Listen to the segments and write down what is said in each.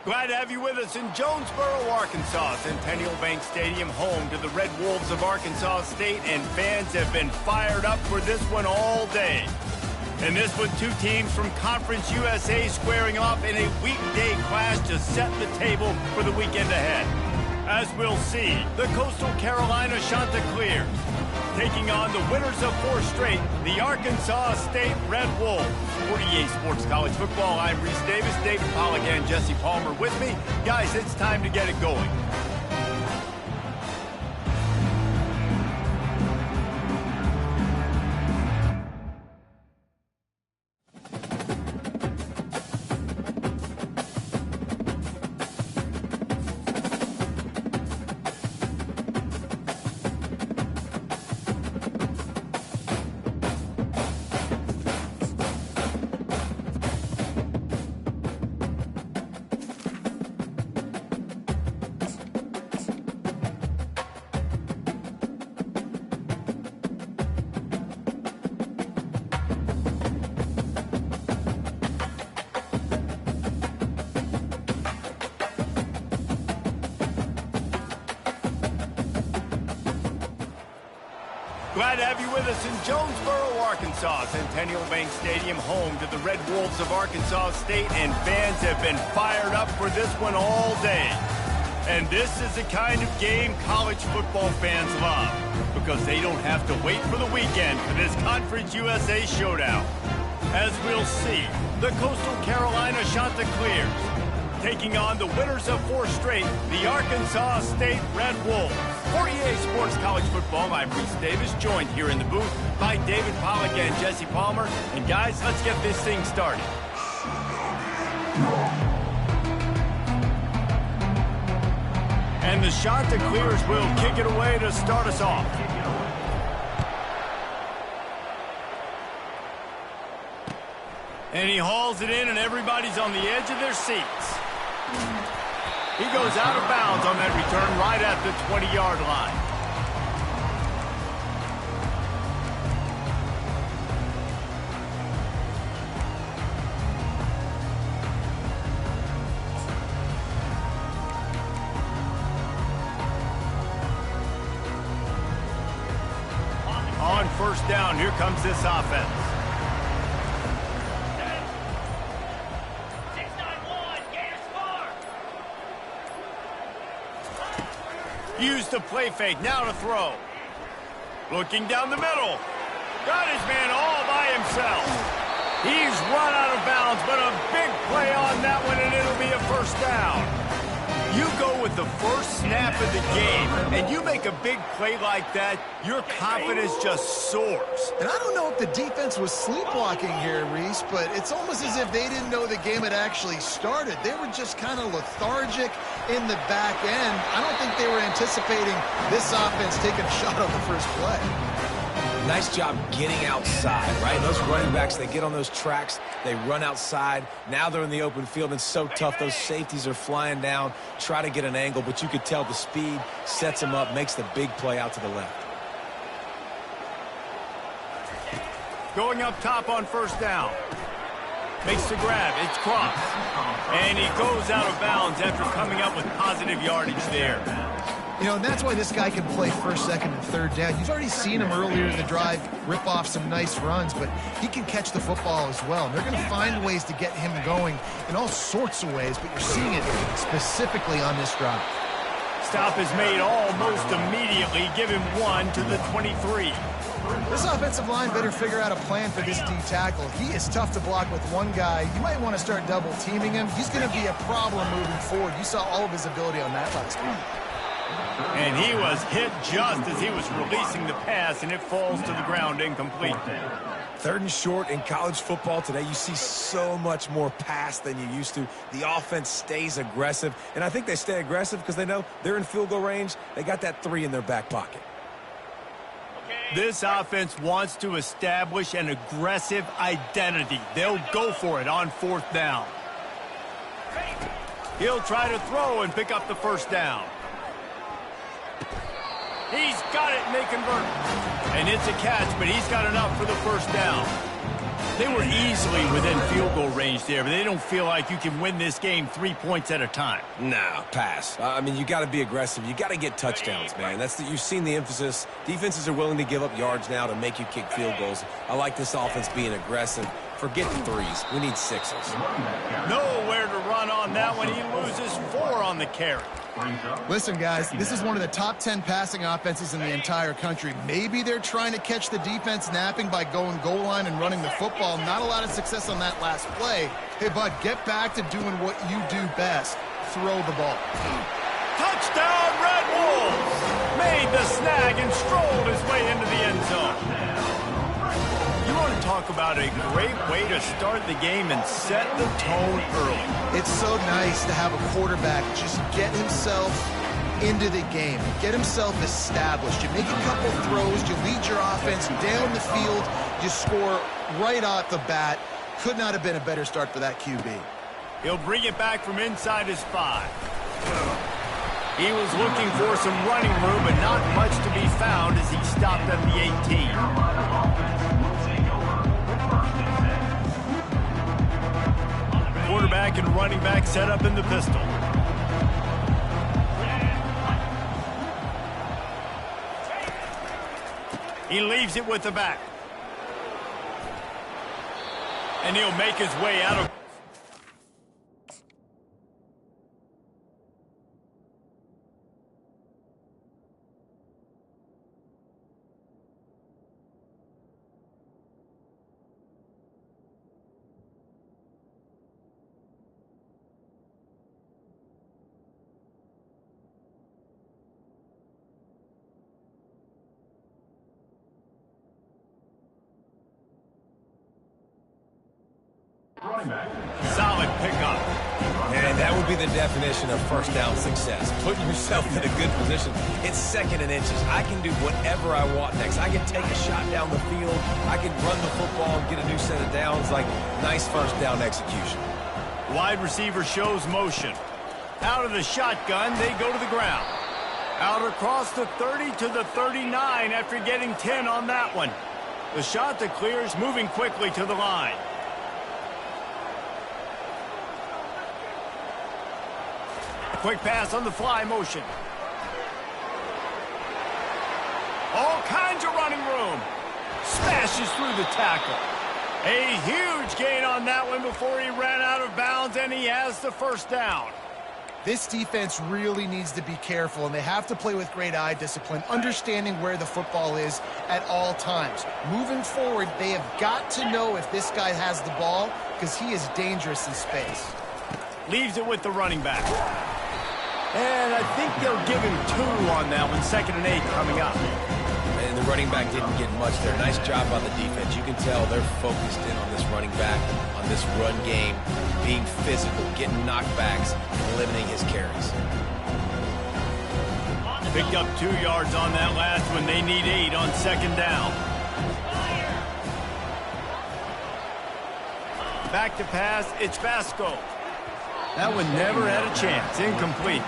Glad to have you with us in Jonesboro, Arkansas. Centennial Bank Stadium, home to the Red Wolves of Arkansas State, and fans have been fired up for this one all day. And this with two teams from Conference USA squaring off in a weekday clash to set the table for the weekend ahead. As we'll see, the Coastal Carolina Chanticleers taking on the winners of 4 straight, the Arkansas State Red Wolves. For EA Sports College Football, I'm Reese Davis, David Pollack, and Jesse Palmer with me. Guys, it's time to get it going. Glad to have you with us in Jonesboro, Arkansas. Centennial Bank Stadium, home to the Red Wolves of Arkansas State, and fans have been fired up for this one all day. And this is the kind of game college football fans love, because they don't have to wait for the weekend for this Conference USA showdown. As we'll see, the Coastal Carolina Chanticleers taking on the winners of 4 straight, the Arkansas State Red Wolves. For EA Sports College Football, I'm Reese Davis, joined here in the booth by David Pollack and Jesse Palmer. And guys, let's get this thing started. And the Chanticleers will kick it away to start us off. And he hauls it in, and everybody's on the edge of their seats. He goes out of bounds on that return right at the 20-yard line. On first down, here comes this offense. Use the play fake, now to throw. Looking down the middle. Got his man all by himself. He's run out of bounds, but a big play on that one, and it'll be a first down. You go with the first snap of the game, and you make a big play like that, your confidence just soars. And I don't know if the defense was sleepwalking here, Reese, but it's almost as if they didn't know the game had actually started. They were just kind of lethargic in the back end. I don't think they were anticipating this offense taking a shot on the first play. Nice job getting outside, right? Those running backs, they get on those tracks, they run outside. Now they're in the open field, and it's so tough. Those safeties are flying down, try to get an angle, but you could tell the speed sets them up, makes the big play out to the left. Going up top on first down. Makes the grab, it's crossed. And he goes out of bounds after coming up with positive yardage there. You know, and that's why this guy can play first, second, and third down. You've already seen him earlier in the drive rip off some nice runs, but he can catch the football as well. And they're going to find ways to get him going in all sorts of ways, but you're seeing it specifically on this drive. Stop is made almost immediately. Give him 1 to the 23. This offensive line better figure out a plan for this D tackle. He is tough to block with one guy. You might want to start double teaming him. He's going to be a problem moving forward. You saw all of his ability on that last week. And he was hit just as he was releasing the pass, and it falls to the ground incomplete. 3rd and short in college football today. You see so much more pass than you used to. The offense stays aggressive, and I think they stay aggressive because they know they're in field goal range. They got that 3 in their back pocket. This offense wants to establish an aggressive identity. They'll go for it on 4th down. He'll try to throw and pick up the first down. He's got it, and they convert. And it's a catch, but he's got enough for the first down. They were easily within field goal range there, but they don't feel like you can win this game 3 points at a time. Nah, pass. I mean, you got to be aggressive. You got to get touchdowns, man. You've seen the emphasis. Defenses are willing to give up yards now to make you kick field goals. I like this offense being aggressive. Forget the threes. We need sixes. Nowhere to run on that one. He loses 4 on the carry. Listen, guys, this is one of the top 10 passing offenses in the entire country. Maybe they're trying to catch the defense napping by going goal line and running the football. Not a lot of success on that last play. Hey, bud, get back to doing what you do best. Throw the ball. Touchdown, Red Wolves! Made the snag and strolled his way into the end zone. You want to talk about a great way to start the game and set the tone early. It's so nice to have a quarterback just get himself into the game, get himself established. You make a couple throws, you lead your offense down the field, you score right off the bat. Could not have been a better start for that QB. He'll bring it back from inside his 5. He was looking for some running room, but not much to be found as he stopped at the 18. Quarterback and running back set up in the pistol. He leaves it with the back. And he'll make his way out of... Solid pickup. And that would be the definition of first down success. Putting yourself in a good position. It's 2nd and inches. I can do whatever I want next. I can take a shot down the field. I can run the football and get a new set of downs. Like, nice first down execution. Wide receiver shows motion. Out of the shotgun, they go to the ground. Out across the 30 to the 39 after getting 10 on that one. The shot that clears, moving quickly to the line. Quick pass on the fly motion. All kinds of running room. Smashes through the tackle. A huge gain on that one before he ran out of bounds, and he has the first down. This defense really needs to be careful, and they have to play with great eye discipline, understanding where the football is at all times. Moving forward, they have got to know if this guy has the ball, because he is dangerous in space. Leaves it with the running back. And I think they'll give him 2 on that one. 2nd and 8 coming up. And the running back didn't get much there. Nice job on the defense. You can tell they're focused in on this running back, on this run game, being physical, getting knockbacks, and limiting his carries. Picked up 2 yards on that last one. They need 8 on 2nd down. Back to pass. It's Vasco. That one never had a chance. Incomplete.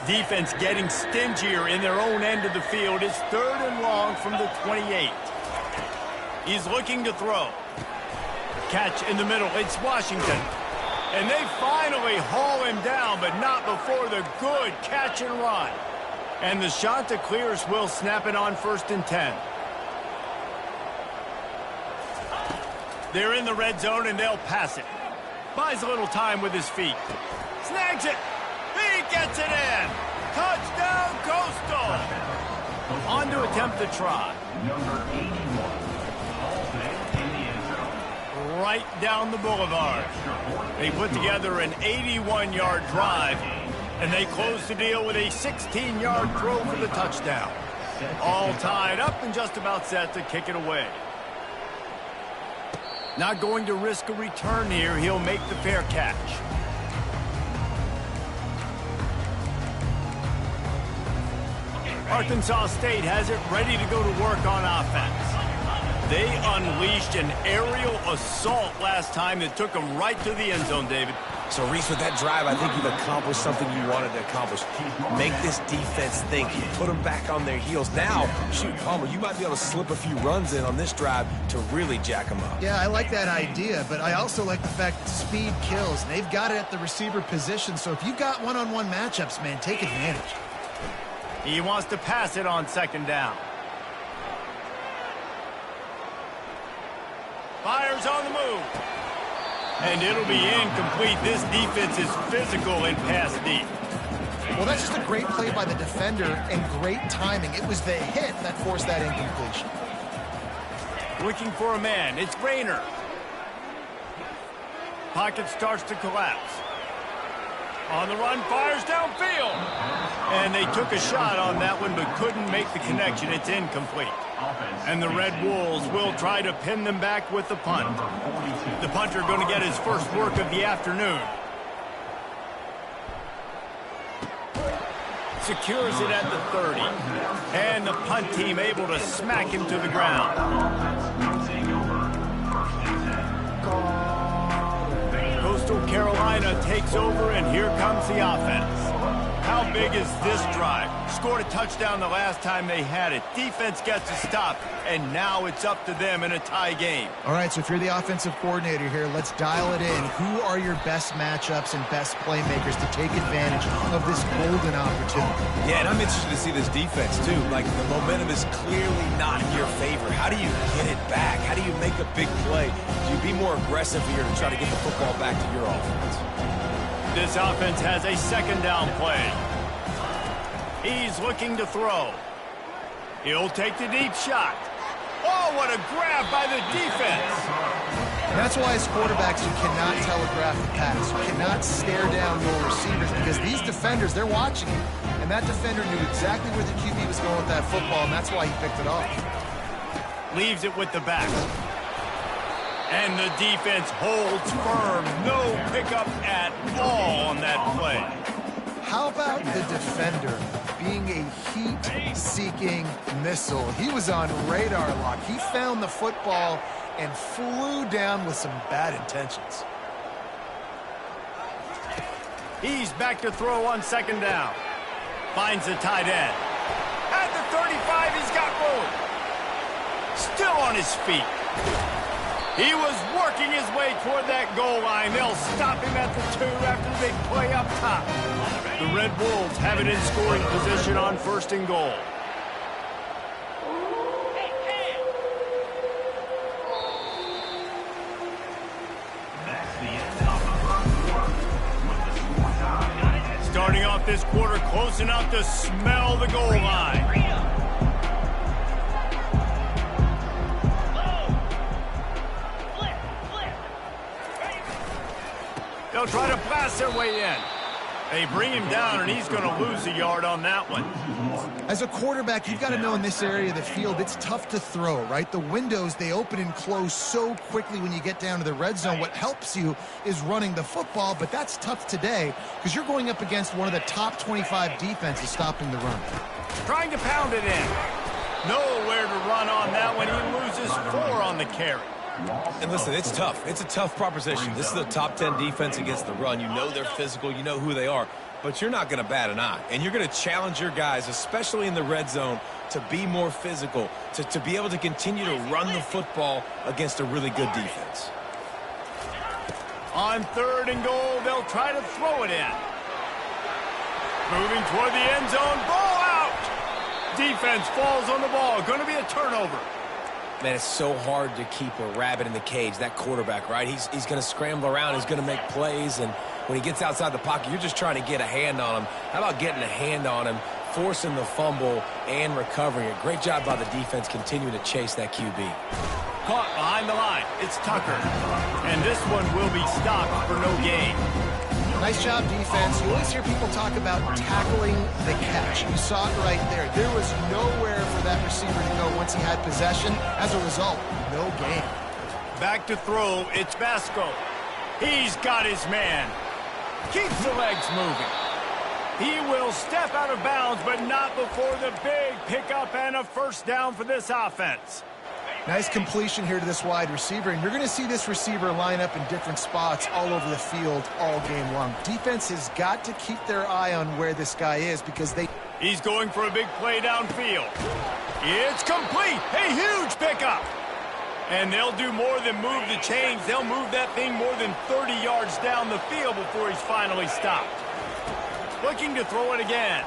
Defense getting stingier in their own end of the field. It's 3rd and long from the 28. He's looking to throw. Catch in the middle. It's Washington. And they finally haul him down, but not before the good catch and run. And the shot that clears will snap it on 1st and 10. They're in the red zone, and they'll pass it. Buys a little time with his feet. Snags it. He gets it in. Touchdown, Coastal. On to attempt the try. Number 81. Right down the boulevard. They put together an 81-yard drive, and they close the deal with a 16-yard throw for the touchdown. All tied up and just about set to kick it away. Not going to risk a return here. He'll make the fair catch. Arkansas State has it ready to go to work on offense. They unleashed an aerial assault last time that took them right to the end zone, David. So, Reese, with that drive, I think you've accomplished something you wanted to accomplish. Make this defense think. Put them back on their heels. Now, shoot, Palmer, you might be able to slip a few runs in on this drive to really jack them up. Yeah, I like that idea, but I also like the fact that speed kills. And they've got it at the receiver position, so if you've got one-on-one matchups, man, take advantage. He wants to pass it on second down. Fires on the move. And it'll be incomplete. This defense is physical in pass deep. Well, that's just a great play by the defender and great timing. It was the hit that forced that incompletion. Looking for a man. It's Rayner. Pocket starts to collapse. On the run, fires downfield. And they took a shot on that one but couldn't make the connection. It's incomplete. And the Red Wolves will try to pin them back with the punt. The punter going to get his first work of the afternoon. Secures it at the 30. And the punt team able to smack him to the ground. Coastal Carolina takes over, and here comes the offense. How big is this drive? Scored a touchdown the last time they had it. Defense gets a stop, and now it's up to them in a tie game. All right, so if you're the offensive coordinator here, let's dial it in. Who are your best matchups and best playmakers to take advantage of this golden opportunity? Yeah, and I'm interested to see this defense, too. Like, the momentum is clearly not in your favor. How do you get it back? How do you make a big play? Do you be more aggressive here to try to get the football back to your offense? This offense has a second down play. He's looking to throw. He'll take the deep shot. Oh, what a grab by the defense. That's why as quarterbacks, you cannot telegraph the pass. You cannot stare down your receivers because these defenders, they're watching you. And that defender knew exactly where the QB was going with that football, and that's why he picked it off. Leaves it with the back. And the defense holds firm. No pickup at all on that play. How about the defender being a heat-seeking missile? He was on radar lock. He found the football and flew down with some bad intentions. He's back to throw on second down. Finds the tight end. At the 35, he's got room. Still on his feet. He was working his way toward that goal line. They'll stop him at the 2 after the big play up top. The Red Wolves have it in scoring position on first and goal. Starting off this quarter close enough to smell the goal line. They'll try to blast their way in. They bring him down, and he's going to lose a yard on that one. As a quarterback, you've got to know in this area of the field, it's tough to throw, right? The windows, they open and close so quickly when you get down to the red zone. What helps you is running the football, but that's tough today because you're going up against one of the top 25 defenses stopping the run. Trying to pound it in. Nowhere to run on that one. He loses 4 on the carry. And listen, it's tough. It's a tough proposition. This is a top 10 defense against the run. You know they're physical. You know who they are. But you're not going to bat an eye. And you're going to challenge your guys, especially in the red zone, to be more physical, to be able to continue to run the football against a really good defense. On third and goal, they'll try to throw it in. Moving toward the end zone. Ball out! Defense falls on the ball. Going to be a turnover. Man, it's so hard to keep a rabbit in the cage, that quarterback, right? He's going to scramble around. He's going to make plays, and when he gets outside the pocket, you're just trying to get a hand on him. How about getting a hand on him, forcing the fumble, and recovering it? Great job by the defense continuing to chase that QB. Caught behind the line. It's Tucker. And this one will be stopped for no gain. Nice job, defense. You always hear people talk about tackling the catch. You saw it right there. There was nowhere for that receiver to go once he had possession. As a result, no gain. Back to throw. It's Vasco. He's got his man. Keeps the legs moving. He will step out of bounds, but not before the big pickup and a first down for this offense. Nice completion here to this wide receiver, and you're going to see this receiver line up in different spots all over the field all game long. Defense has got to keep their eye on where this guy is because they... He's going for a big play downfield. It's complete. A huge pickup. And they'll do more than move the chains. They'll move that thing more than 30 yards down the field before he's finally stopped. Looking to throw it again.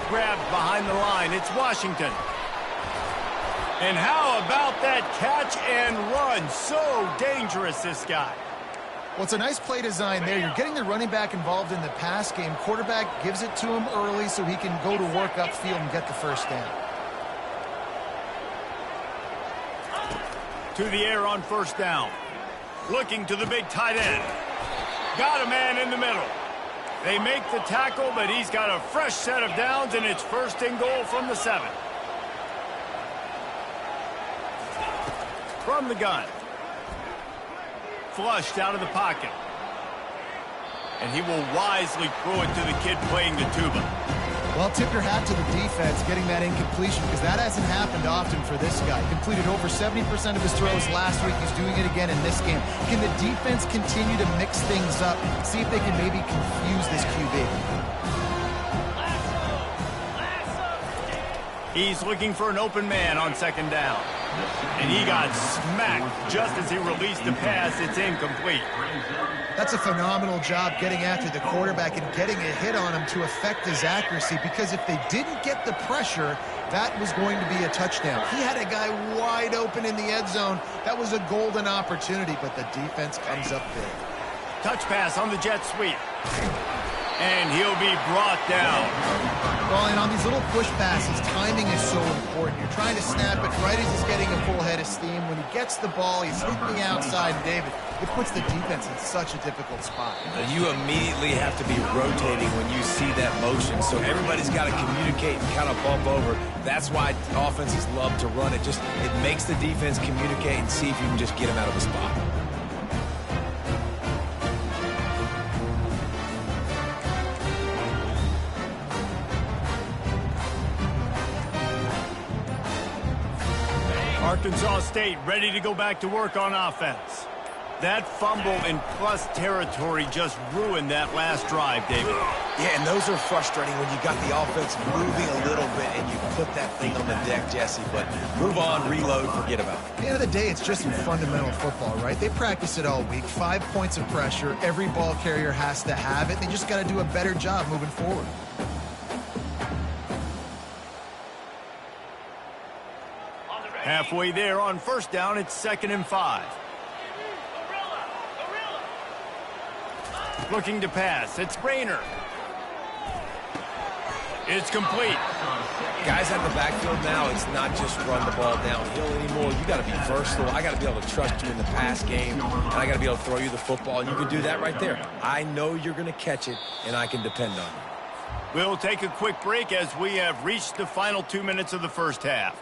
Grabbed behind the line. It's Washington. And how about that catch and run? So dangerous, this guy. Well, it's a nice play design there. You're getting the running back involved in the pass game. Quarterback gives it to him early so he can go to work upfield and get the first down. To the air on first down. Looking to the big tight end. Got a man in the middle. They make the tackle, but he's got a fresh set of downs, and it's first and goal from the 7. From the gun. Flushed out of the pocket. And he will wisely throw it to the kid playing the tuba. Well, tip your hat to the defense getting that incompletion because that hasn't happened often for this guy. Completed over 70% of his throws last week. He's doing it again in this game. Can the defense continue to mix things up? See if they can maybe confuse this QB. He's looking for an open man on second down. And he got smacked just as he released the pass. It's incomplete. That's a phenomenal job getting after the quarterback and getting a hit on him to affect his accuracy because if they didn't get the pressure, that was going to be a touchdown. He had a guy wide open in the end zone. That was a golden opportunity, but the defense comes up big. Touch pass on the jet sweep. And he'll be brought down. Well, and on these little push passes, timing is so important. You're trying to snap it right as he's getting a full head of steam. When he gets the ball, he's hitting the outside, and David, it puts the defense in such a difficult spot. You immediately have to be rotating when you see that motion, so everybody's got to communicate and kind of bump over. That's why offenses love to run it. It makes the defense communicate and see if you can just get him out of the spot. Arkansas State ready to go back to work on offense. That fumble in plus territory just ruined that last drive, David. Yeah, and those are frustrating when you got the offense moving a little bit and you put that thing on the deck, Jesse. But move on, reload, forget about it. At the end of the day, it's just fundamental football, right? They practice it all week. 5 points of pressure. Every ball carrier has to have it. They just got to do a better job moving forward. Halfway there on first down, it's 2nd and 5. Looking to pass, it's Rainer. It's complete. Guys out in the backfield now, it's not just run the ball downhill anymore. You got to be versatile. I got to be able to trust you in the pass game, and I got to be able to throw you the football, and you can do that right there. I know you're going to catch it, and I can depend on you. We'll take a quick break as we have reached the final 2 minutes of the first half.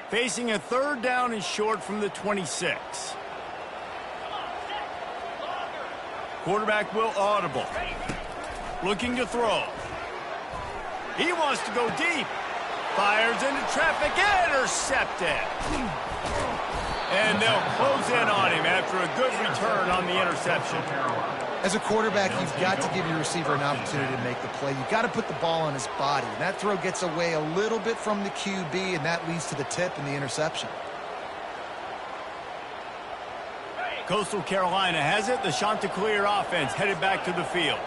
Facing a 3rd down and short from the 26. Quarterback will audible. Looking to throw. He wants to go deep. Fires into traffic. Intercepted. And they'll close in on him after a good return on the interception. As a quarterback, you've got to give your receiver an opportunity to make the play. You've got to put the ball on his body. And that throw gets away a little bit from the QB, and that leads to the tip and the interception. Coastal Carolina has it. The Chanticleer offense headed back to the field.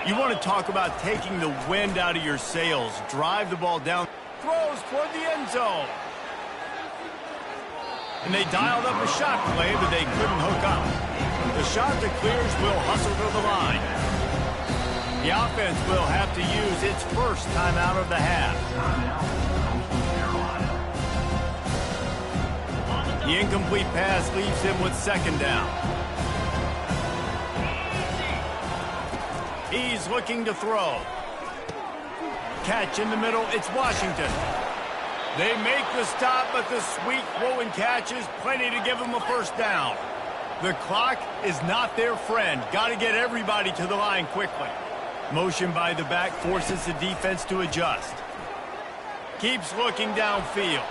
You want to talk about taking the wind out of your sails. Drive the ball down. Throws toward the end zone. And they dialed up a shot play, but they couldn't hook up. The Chanticleers will hustle to the line. The offense will have to use its first timeout of the half. The incomplete pass leaves him with 2nd down. He's looking to throw. Catch in the middle, it's Washington. They make the stop, but the sweet throw and catch is plenty to give them a first down. The clock is not their friend. Got to get everybody to the line quickly. Motion by the back forces the defense to adjust. Keeps looking downfield.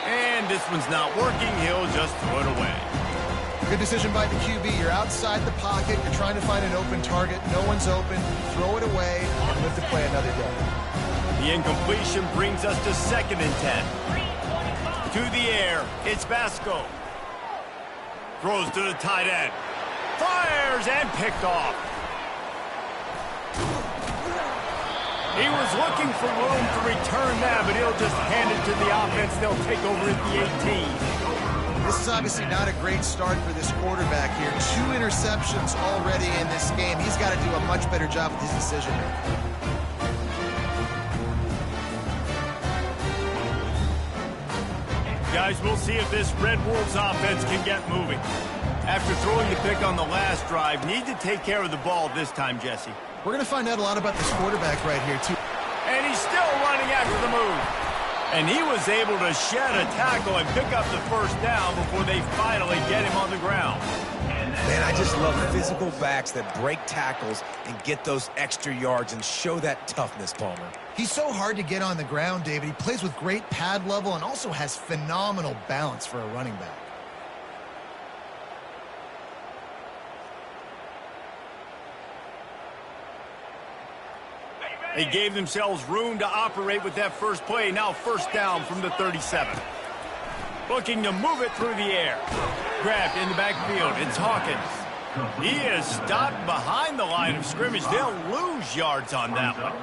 And this one's not working. He'll just throw it away. Good decision by the QB. You're outside the pocket. You're trying to find an open target. No one's open. Throw it away and live to play another day. The incompletion brings us to 2nd and 10. To the air. It's Vasco. Throws to the tight end. Fires and picked off. He was looking for room to return that, but he'll just hand it to the offense. They'll take over at the 18. This is obviously not a great start for this quarterback here. 2 interceptions already in this game. He's got to do a much better job with his decision making. Guys, we'll see if this Red Wolves offense can get moving. After throwing the pick on the last drive, need to take care of the ball this time, Jesse. We're going to find out a lot about this quarterback right here, too. And he's still running after the move. And he was able to shed a tackle and pick up the first down before they finally get him on the ground. Man, I just love physical backs that break tackles and get those extra yards and show that toughness, Palmer. He's so hard to get on the ground, David. He plays with great pad level and also has phenomenal balance for a running back. They gave themselves room to operate with that first play. Now 1st down from the 37. Looking to move it through the air. Grabbed in the backfield. It's Hawkins. He is stopped behind the line of scrimmage. They'll lose yards on that one.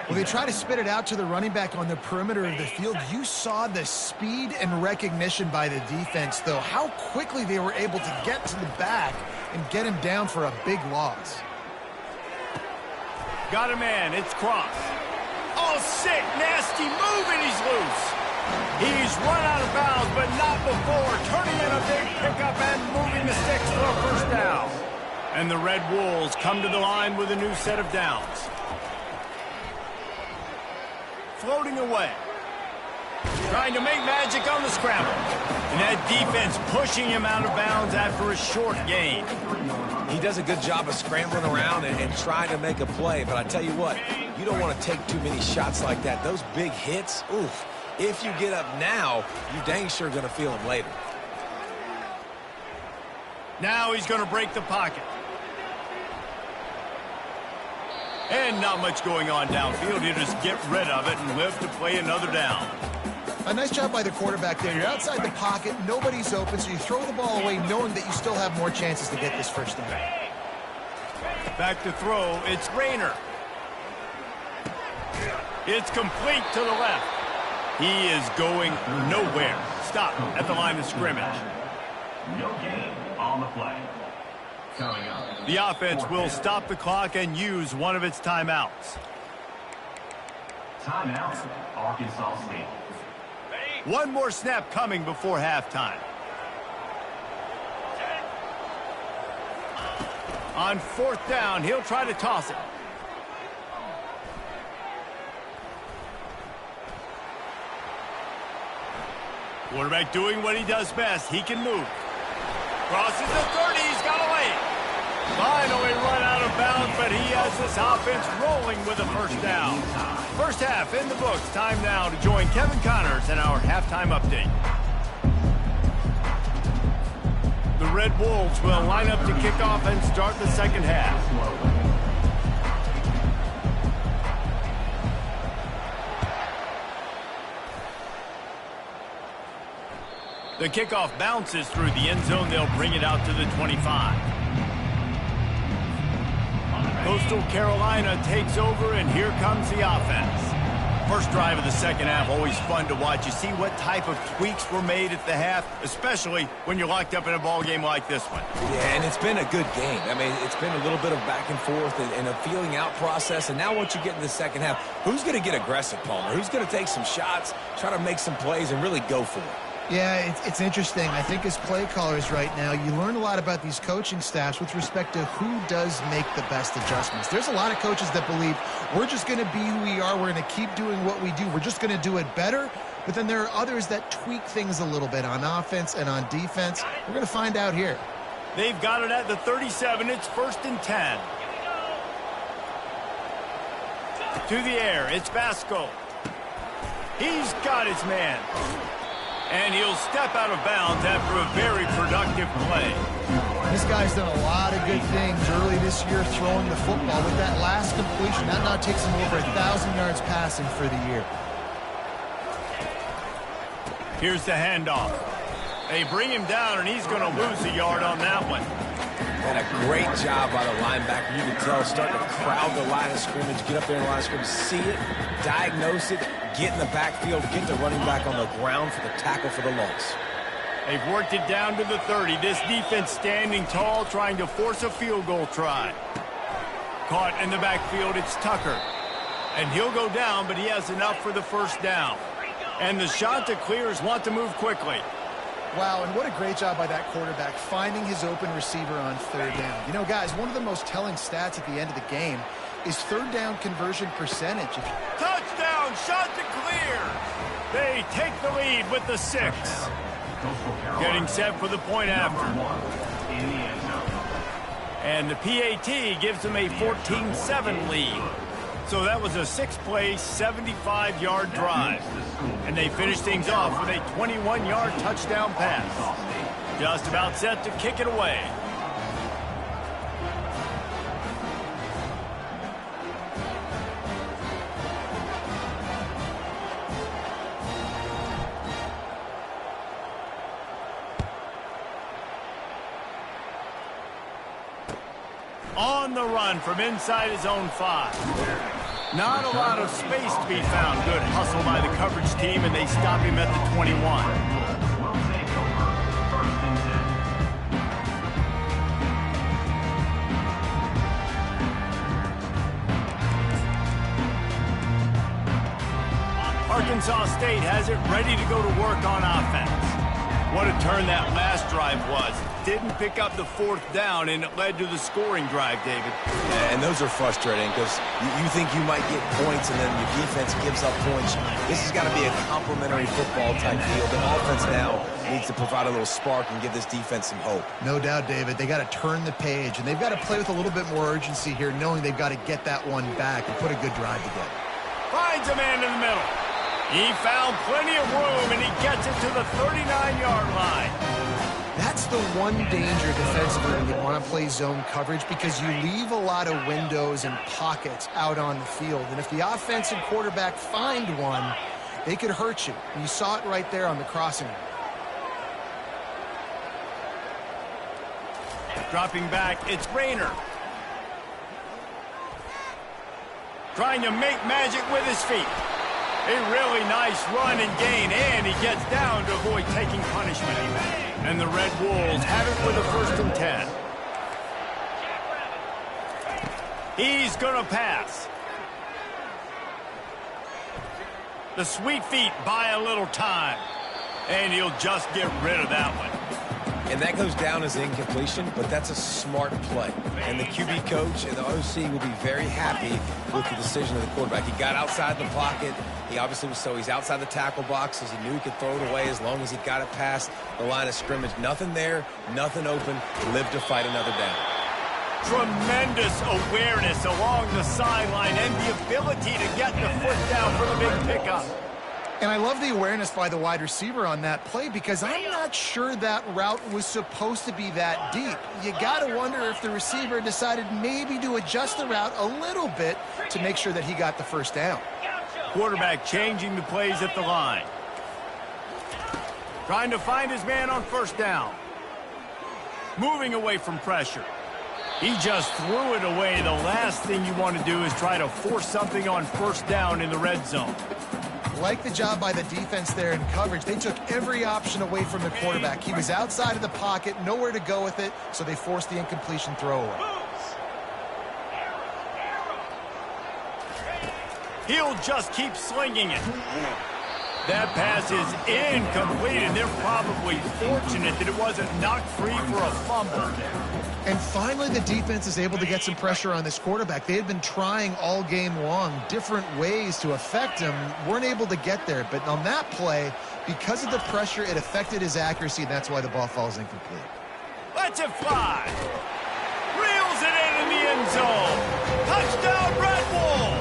Well, they try to spit it out to the running back on the perimeter of the field. You saw the speed and recognition by the defense, though. How quickly they were able to get to the back and get him down for a big loss. Got a man. It's Cross. Oh, sick, nasty move, and he's loose. He's run out of bounds, but not before. Turning in a big pickup and moving the sticks for a 1st down. And the Red Wolves come to the line with a new set of downs. Floating away. Trying to make magic on the scramble. And that defense pushing him out of bounds after a short gain. He does a good job of scrambling around and trying to make a play, but I tell you what, you don't want to take too many shots like that. Those big hits, oof. If you get up now, you're dang sure going to feel them later. Now he's going to break the pocket. And not much going on downfield. He'll just get rid of it and live to play another down. A nice job by the quarterback there. You're outside the pocket. Nobody's open, so you throw the ball away knowing that you still have more chances to get this 1st down. Back to throw. It's Rayner. It's complete to the left. He is going nowhere. Stop at the line of scrimmage. No gain on the play. Coming up. The offense will stop the clock and use one of its timeouts. Timeout, Arkansas State. One more snap coming before halftime. On 4th down, he'll try to toss it. Quarterback doing what he does best. He can move. Crosses the 30. He's got away. Finally run out of bounds, but he has this offense rolling with a 1st down. 1st half in the books. Time now to join Kevin Connors in our halftime update. The Red Wolves will line up to kick off and start the 2nd half. The kickoff bounces through the end zone. They'll bring it out to the 25. Coastal Carolina takes over, and here comes the offense. First drive of the 2nd half, always fun to watch. You see what type of tweaks were made at the half, especially when you're locked up in a ball game like this one. Yeah, and it's been a good game. I mean, it's been a little bit of back and forth and a feeling out process. And now once you get in the 2nd half, who's going to get aggressive, Palmer? Who's going to take some shots, try to make some plays, and really go for it? Yeah, it's interesting. I think as play callers right now, you learn a lot about these coaching staffs with respect to who does make the best adjustments. There's a lot of coaches that believe we're just going to be who we are. We're going to keep doing what we do. We're just going to do it better. But then there are others that tweak things a little bit on offense and on defense. We're going to find out here. They've got it at the 37. It's 1st and 10. To the air. It's Vasco. He's got his man. And he'll step out of bounds after a very productive play. This guy's done a lot of good things early this year throwing the football. With that last completion, that now takes him over 1,000 yards passing for the year. Here's the handoff. They bring him down, and he's going to lose a yard on that one. And a great job by the linebacker. You can tell, starting to crowd the line of scrimmage, get up there in the line of scrimmage, see it, diagnose it, get in the backfield, get the running back on the ground for the tackle for the loss. They've worked it down to the 30. This defense standing tall, trying to force a field goal try. Caught in the backfield, it's Tucker. And he'll go down, but he has enough for the first down. And the Chanticleers want to move quickly. Wow, and what a great job by that quarterback, finding his open receiver on third down. You know, guys, one of the most telling stats at the end of the game is third down conversion percentage. Touchdown, Chanticleer! They take the lead with the 6. Getting set for the point after. And the PAT gives them a 14-7 lead. So that was a 6-play, 75-yard drive. And they finish things off with a 21-yard touchdown pass. Just about set to kick it away. On the run from inside his own 5. Not a lot of space to be found. Good hustle by the coverage team, and they stop him at the 21. Arkansas State has it ready to go to work on offense. What a turn that last drive was. Didn't pick up the 4th down, and it led to the scoring drive, David. Yeah, and those are frustrating because you think you might get points, and then your defense gives up points. This has got to be a complementary football type deal. The offense now needs to provide a little spark and give this defense some hope. No doubt, David. They got to turn the page, and they've got to play with a little bit more urgency here, knowing they've got to get that one back and put a good drive together. Finds a man in the middle. He found plenty of room, and he gets it to the 39-yard line. That's the one danger defensively when you want to play zone coverage, because you leave a lot of windows and pockets out on the field. And if the offensive quarterback find one, they could hurt you. And you saw it right there on the crossing. Dropping back, it's Rayner. Trying to make magic with his feet. A really nice run and gain, and he gets down to avoid taking punishment. And the Red Wolves have it with a 1st and 10. He's going to pass. The sweet feet buy a little time, and he'll just get rid of that one. And that goes down as incompletion, but that's a smart play. And the QB coach and the OC will be very happy with the decision of the quarterback. He got outside the pocket. He obviously was he's outside the tackle boxes. He knew he could throw it away as long as he got it past the line of scrimmage. Nothing there, nothing open. Lived to fight another down. Tremendous awareness along the sideline and the ability to get the foot down for the big pickup. And I love the awareness by the wide receiver on that play, because I'm not sure that route was supposed to be that deep. You got to wonder if the receiver decided maybe to adjust the route a little bit to make sure that he got the first down. Quarterback changing the plays at the line. Trying to find his man on 1st down. Moving away from pressure. He just threw it away. The last thing you want to do is try to force something on 1st down in the red zone. Like the job by the defense there in coverage. They took every option away from the quarterback. He was outside of the pocket, nowhere to go with it, so they forced the incompletion throwaway. He'll just keep slinging it. That pass is incomplete, and they're probably fortunate that it wasn't knocked free for a fumble. And finally, the defense is able to get some pressure on this quarterback. They had been trying all game long different ways to affect him, weren't able to get there. But on that play, because of the pressure, it affected his accuracy, and that's why the ball falls incomplete. Lets it fly. Reels it in the end zone. Touchdown, Red Wolves!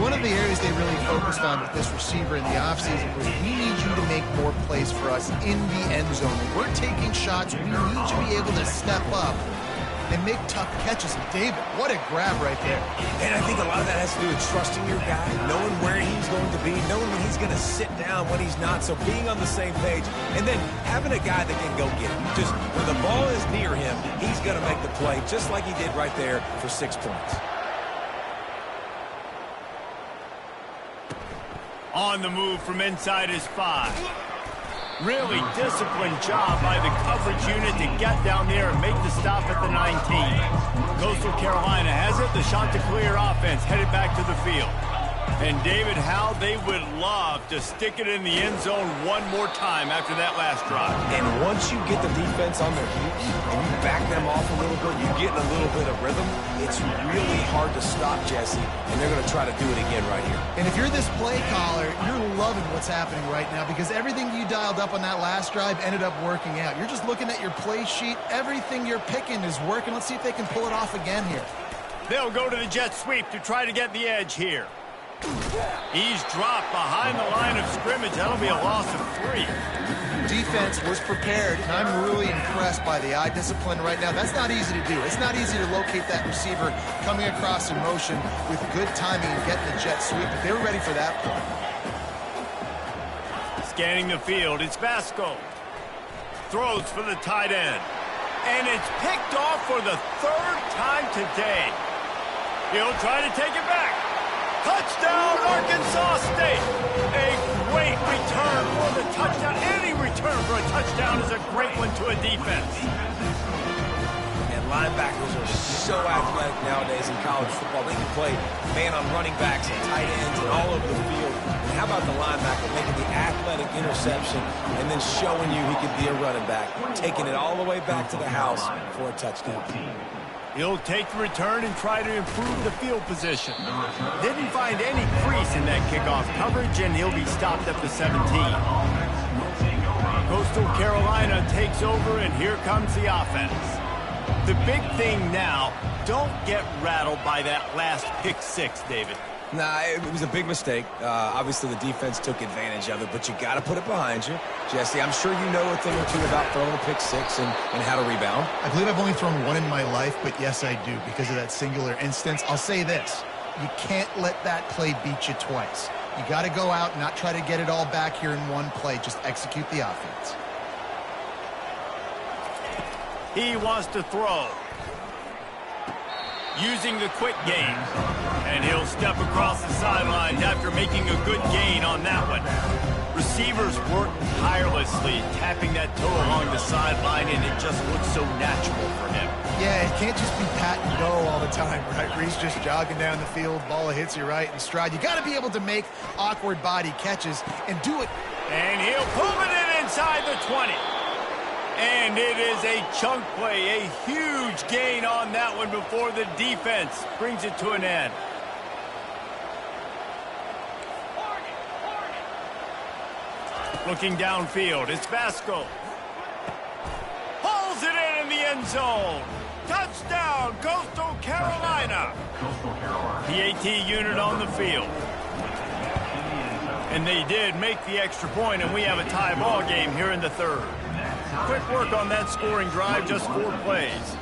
One of of the areas they really focused on with this receiver in the offseason was, we need you to make more plays for us in the end zone. When we're taking shots, we need you to be able to step up and make tough catches. And David, what a grab right there. And I think a lot of that has to do with trusting your guy, knowing where he's going to be, knowing when he's going to sit down, when he's not, so being on the same page, and then having a guy that can go get him. Just when the ball is near him, he's going to make the play, just like he did right there for 6 points. On the move from inside his 5. Really disciplined job by the coverage unit to get down there and make the stop at the 19. Coastal Carolina has it. The shot to clear offense headed back to the field. And David, how they would love to stick it in the end zone one more time after that last drive. And once you get the defense on their heels and you back them off a little bit, you get in a little bit of rhythm, it's really hard to stop Jesse, and they're going to try to do it again right here. And if you're this play caller, you're loving what's happening right now because everything you dialed up on that last drive ended up working out. You're just looking at your play sheet. Everything you're picking is working. Let's see if they can pull it off again here. They'll go to the jet sweep to try to get the edge here. He's dropped behind the line of scrimmage. That'll be a loss of 3. Defense was prepared, and I'm really impressed by the eye discipline right now. That's not easy to do. It's not easy to locate that receiver coming across in motion with good timing and getting the jet sweep, but they were ready for that play. Scanning the field, it's Vasco. Throws for the tight end. And it's picked off for the 3rd time today. He'll try to take it back. Touchdown, Arkansas State! A great return for the touchdown. Any return for a touchdown is a great one to a defense. And linebackers are so athletic nowadays in college football. They can play man on running backs and tight ends and all over the field. And how about the linebacker making the athletic interception and then showing you he could be a running back, taking it all the way back to the house for a touchdown. He'll take the return and try to improve the field position. Didn't find any crease in that kickoff coverage, and he'll be stopped at the 17. Coastal Carolina takes over, and here comes the offense. The big thing now, don't get rattled by that last pick 6, David. Nah, it was a big mistake. Obviously, the defense took advantage of it, but you got to put it behind you. Jesse, I'm sure you know a thing or two about throwing a pick 6 and how to rebound. I believe I've only thrown 1 in my life, but yes, I do because of that singular instance. I'll say this. You can't let that play beat you twice. You got to go out and not try to get it all back here in one play. Just execute the offense. He wants to throw. Using the quick game. And he'll step across the sidelines after making a good gain on that one. Receivers work tirelessly, tapping that toe along the sideline, and it just looks so natural for him. Yeah, it can't just be pat and go all the time, right? Where he's just jogging down the field, ball hits you right in stride. You got to be able to make awkward body catches and do it. And he'll pull it in inside the 20. And it is a chunk play, a huge gain on that one before the defense brings it to an end. Looking downfield, it's Vasco. Pulls it in the end zone. Touchdown, Coastal Carolina. The AT unit on the field. And they did make the extra point, and we have a tie ball game here in the 3rd. Quick work on that scoring drive, just 4 plays.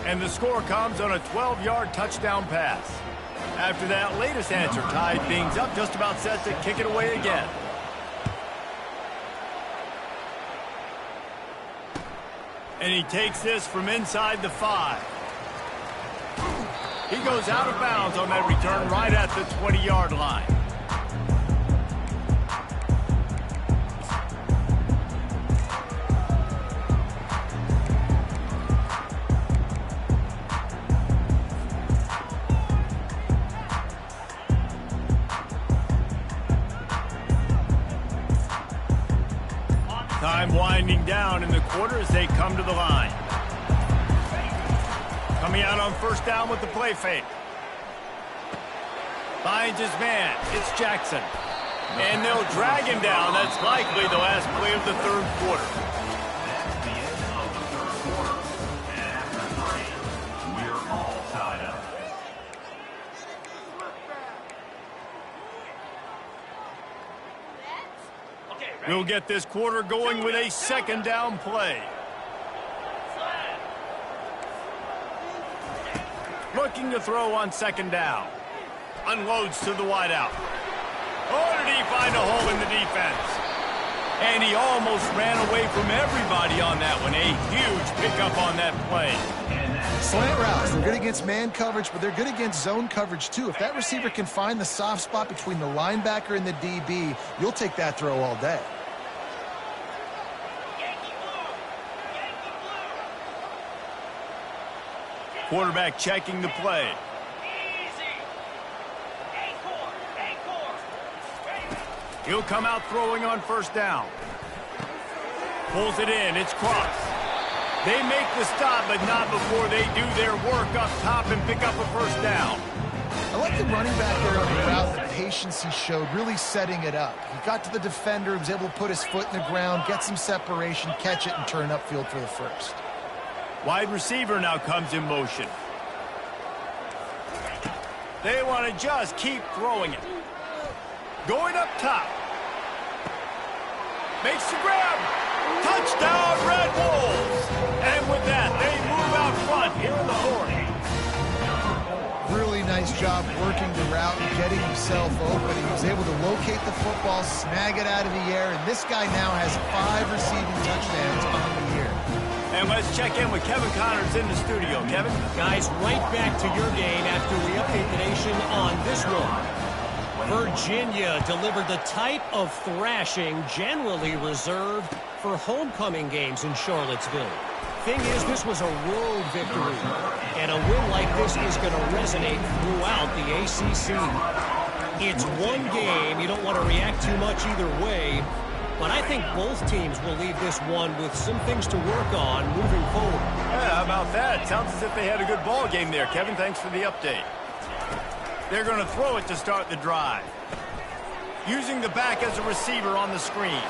And the score comes on a 12-yard touchdown pass. After that latest answer tied things up, just about set to kick it away again. And he takes this from inside the 5. He goes out of bounds on that return right at the 20-yard line. Time winding down in the quarter as they come to the line. Coming out on first down with the play fake. Finds his man. It's Jackson. And they'll drag him down. That's likely the last play of the 3rd quarter. That's the end of the 3rd quarter. And after 3, we're all tied up. We'll get this quarter going with a second down play. Looking to throw on second down. Unloads to the wideout. Oh, did he find a hole in the defense? And he almost ran away from everybody on that one. A huge pickup on that play. Slant routes, they're good against man coverage, but they're good against zone coverage too. If that receiver can find the soft spot between the linebacker and the DB, you'll take that throw all day. Quarterback checking the play. He'll come out throwing on first down. Pulls it in. It's crossed. They make the stop, but not before they do their work up top and pick up a first down. I like the running back there on the route, the patience he showed, really setting it up. He got to the defender, he was able to put his foot in the ground, get some separation, catch it, and turn upfield for the first. Wide receiver now comes in motion. They want to just keep throwing it. Going up top. Makes the grab. Touchdown, Red Wolves. And with that, they move out front here in the fourth. Really nice job working the route and getting himself open. He was able to locate the football, snag it out of the air, and this guy now has 5 receiving touchdowns on the year. And let's check in with Kevin Connors in the studio. Kevin? Guys, right back to your game after we update the nation on this one. Virginia delivered the type of thrashing generally reserved for homecoming games in Charlottesville. Thing is, this was a road victory, and a win like this is going to resonate throughout the ACC. It's one game. You don't want to react too much either way, but I think both teams will leave this one with some things to work on moving forward. Yeah, how about that? Sounds as if they had a good ball game there. Kevin, thanks for the update. They're going to throw it to start the drive. Using the back as a receiver on the screen.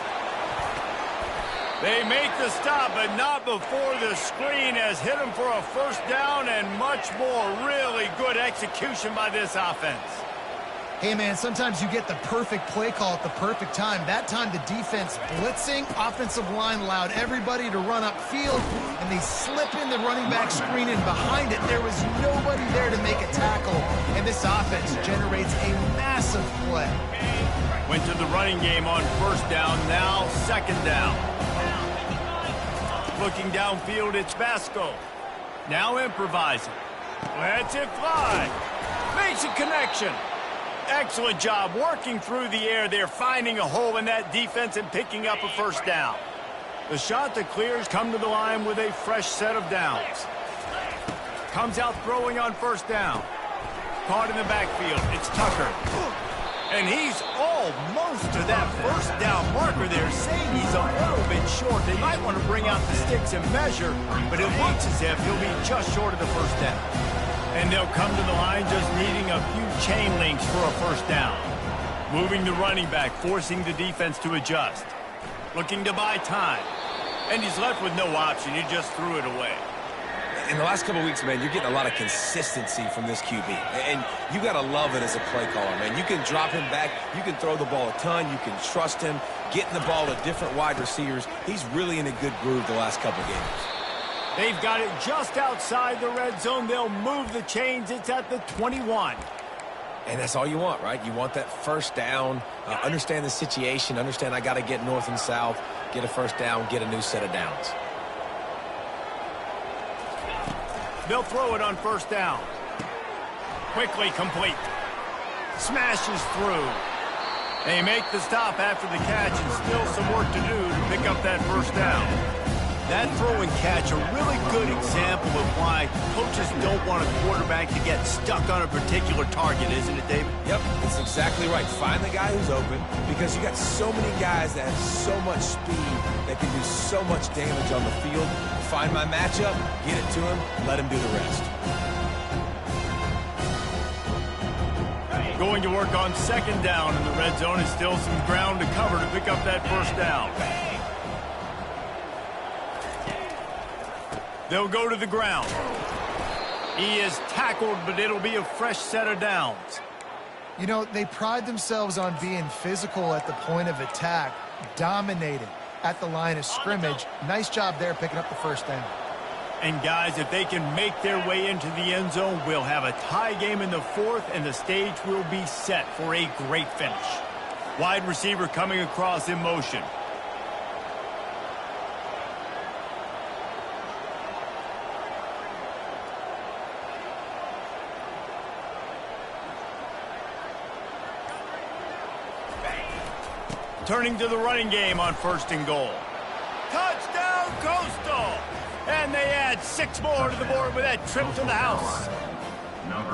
They make the stop, but not before the screen has hit them for a first down and much more. Really good execution by this offense. Hey, man, sometimes you get the perfect play call at the perfect time. That time the defense blitzing, offensive line allowed everybody to run upfield, and they slip in the running back screen, and behind it there was nobody there to make a tackle, and this offense generates a massive play. Went to the running game on first down, now second down. Looking downfield, it's Vasco. Now improvising. Lets it fly. Makes a connection. Excellent job working through the air there, finding a hole in that defense and picking up a first down. The shot that clears come to the line with a fresh set of downs. Comes out throwing on first down. Caught in the backfield. It's Tucker. And he's almost to that first down marker there, saying he's a little bit short. They might want to bring out the sticks and measure, but it looks as if he'll be just short of the first down. And they'll come to the line just needing a few chain links for a first down. Moving the running back, forcing the defense to adjust. Looking to buy time. And he's left with no option. He just threw it away. In the last couple of weeks, man, you're getting a lot of consistency from this QB. And you got to love it as a play caller, man. You can drop him back. You can throw the ball a ton. You can trust him. Getting the ball to different wide receivers. He's really in a good groove the last couple of games. They've got it just outside the red zone. They'll move the chains. It's at the 21. And that's all you want, right? You want that first down, understand the situation, understand I got to get north and south, get a first down, get a new set of downs. They'll throw it on first down. Quickly complete. Smashes through. They make the stop after the catch, and still some work to do to pick up that first down. That throw and catch, a really good example of why coaches don't want a quarterback to get stuck on a particular target, isn't it, David? Yep, that's exactly right. Find the guy who's open, because you got so many guys that have so much speed that can do so much damage on the field. Find my matchup, get it to him, let him do the rest. Going to work on second down in the red zone, and still some ground to cover to pick up that first down. They'll go to the ground. He is tackled, but it'll be a fresh set of downs. You know, they pride themselves on being physical at the point of attack, dominated at the line of scrimmage. Nice job there picking up the first down. And guys, if they can make their way into the end zone, we'll have a tie game in the fourth, and the stage will be set for a great finish. Wide receiver coming across in motion. Turning to the running game on 1st and goal. Touchdown, Coastal! And they add 6 more to the board with that trip to the house.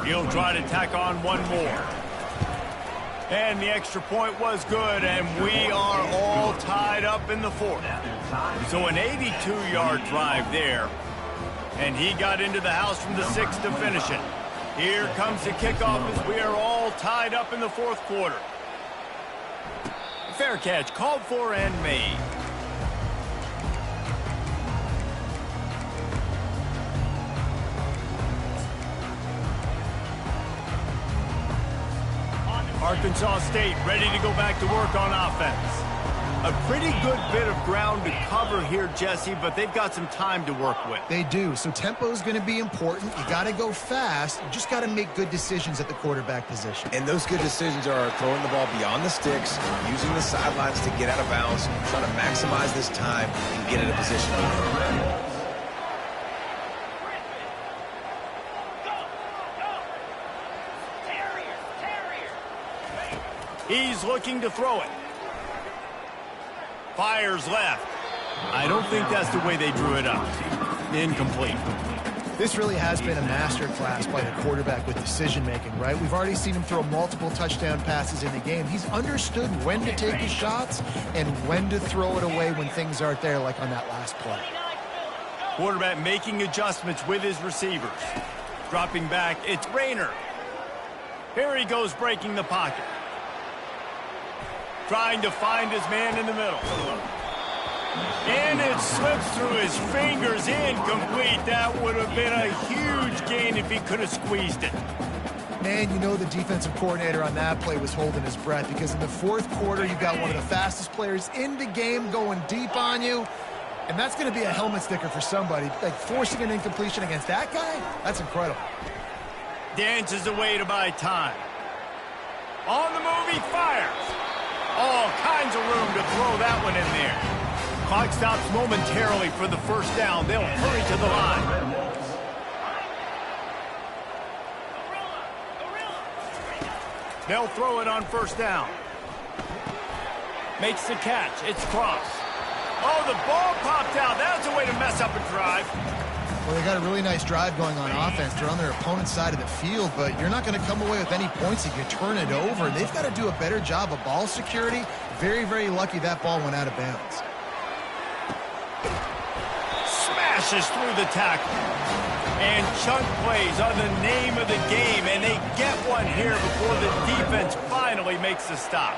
He'll try to tack on 1 more. And the extra point was good, and we are all tied up in the 4th. So an 82-yard drive there. And he got into the house from the 6 to finish it. Here comes the kickoff as we are all tied up in the 4th quarter. Fair catch, called for and made. Arkansas State ready to go back to work on offense. A pretty good bit of ground to cover here, Jesse, but they've got some time to work with. They do, so tempo is going to be important. You got to go fast. You just got to make good decisions at the quarterback position. And those good decisions are throwing the ball beyond the sticks, using the sidelines to get out of bounds, trying to maximize this time and get in a position to win. He's looking to throw it. Fires left. I don't think that's the way they drew it up. Incomplete. This really has been a master class by the quarterback with decision-making, right? We've already seen him throw multiple touchdown passes in the game. He's understood when to take his shots and when to throw it away when things aren't there, like on that last play. Quarterback making adjustments with his receivers. Dropping back, it's Rayner. Here he goes breaking the pocket. Trying to find his man in the middle. And it slips through his fingers, incomplete. That would have been a huge gain if he could have squeezed it. Man, you know the defensive coordinator on that play was holding his breath because in the 4th quarter, you got one of the fastest players in the game going deep on you. And that's going to be a helmet sticker for somebody. Like forcing an incompletion against that guy, that's incredible. Dances away to buy time. On the move, he fires. All kinds of room to throw that one in there. Clock stops momentarily for the first down. They'll hurry to the line. They'll throw it on 1st down. Makes the catch. It's Cross. Oh, the ball popped out. That's a way to mess up a drive. Well, they got a really nice drive going on offense. They're on their opponent's side of the field, but you're not going to come away with any points if you turn it over. They've got to do a better job of ball security. Very, very lucky that ball went out of bounds. Smashes through the tackle. And chunk plays are the name of the game, and they get one here before the defense finally makes a stop.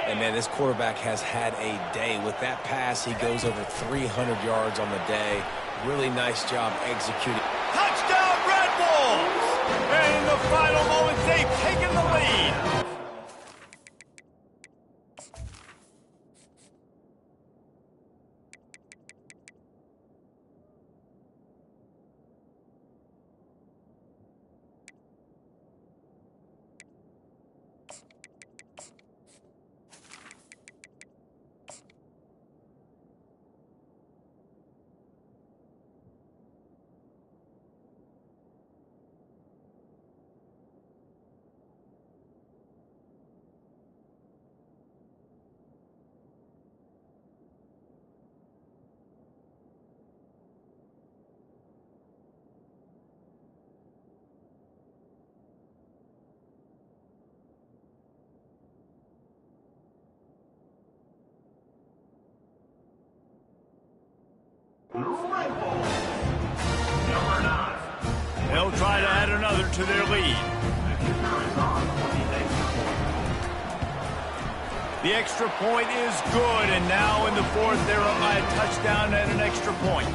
And, man, this quarterback has had a day. With that pass, he goes over 300 yards on the day. Really nice job executing. Touchdown, Red Wolves! And in the final moments, they've taken the lead. They'll try to add another to their lead. The extra point is good, and now in the 4th, they're up by a touchdown and an extra point.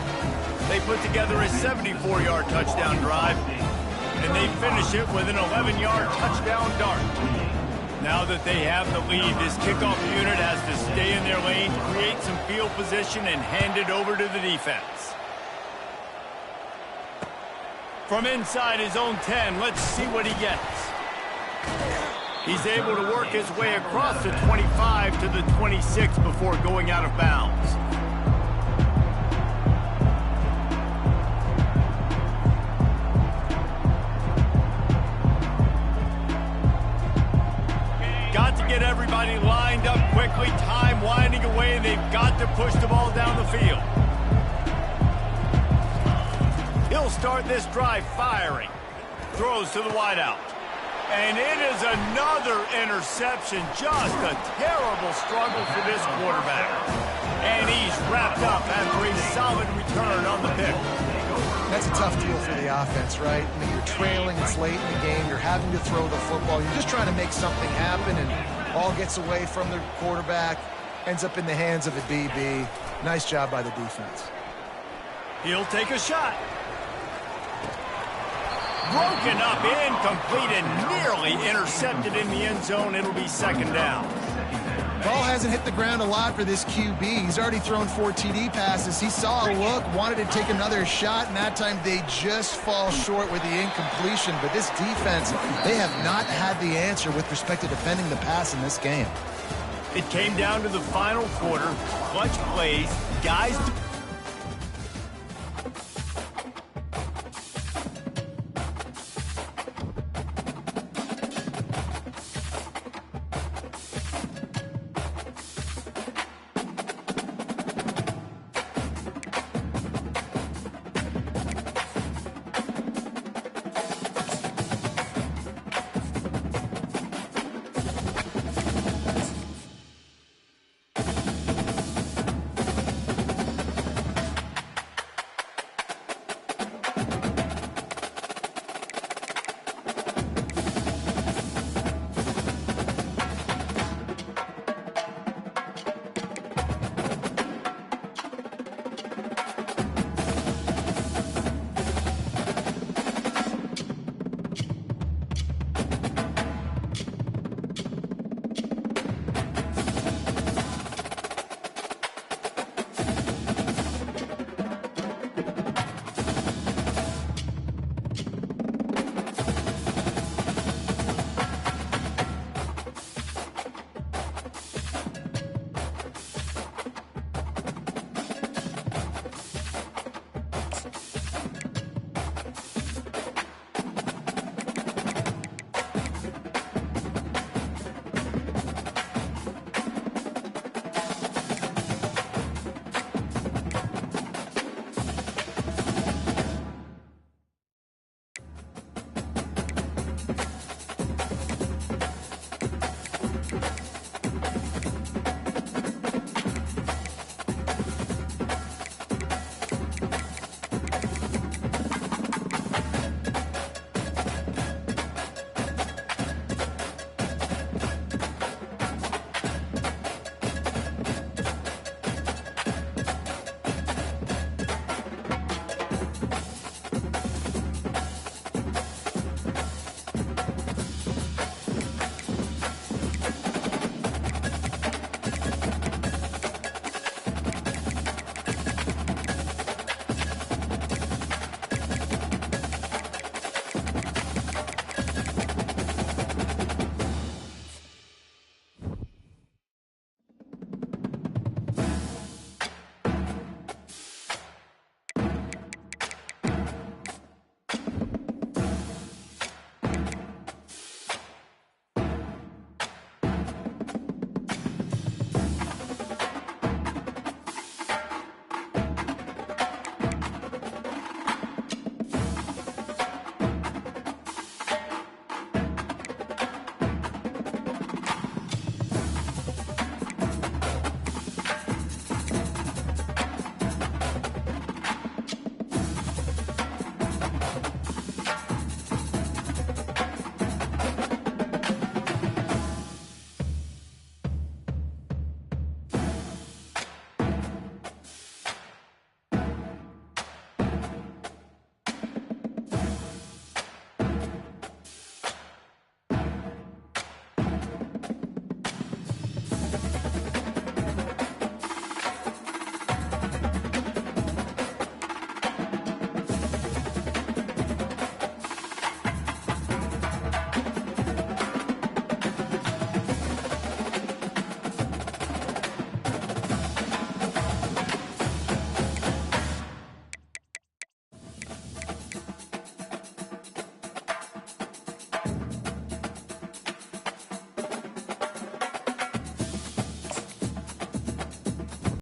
They put together a 74-yard touchdown drive, and they finish it with an 11-yard touchdown dart. Now that they have the lead, this kickoff unit has to stay in their lane, create some field position, and hand it over to the defense. From inside his own 10, let's see what he gets. He's able to work his way across the 25 to the 26 before going out of bounds. Got to get everybody lined up quickly, time winding away, and they've got to push the ball down the field. He'll start this drive firing. Throws to the wideout. And it is another interception. Just a terrible struggle for this quarterback. And he's wrapped up after a solid return on the pick. That's a tough deal for the offense, right? I mean, you're trailing, it's late in the game, you're having to throw the football, you're just trying to make something happen, and ball gets away from the quarterback, ends up in the hands of a DB. Nice job by the defense. He'll take a shot. Broken up, incomplete, and nearly intercepted in the end zone. It'll be second down. Ball hasn't hit the ground a lot for this QB. He's already thrown 4 TD passes. He saw a look, wanted to take another shot, and that time they just fall short with the incompletion. But this defense, they have not had the answer with respect to defending the pass in this game. It came down to the final quarter. Clutch plays, guys...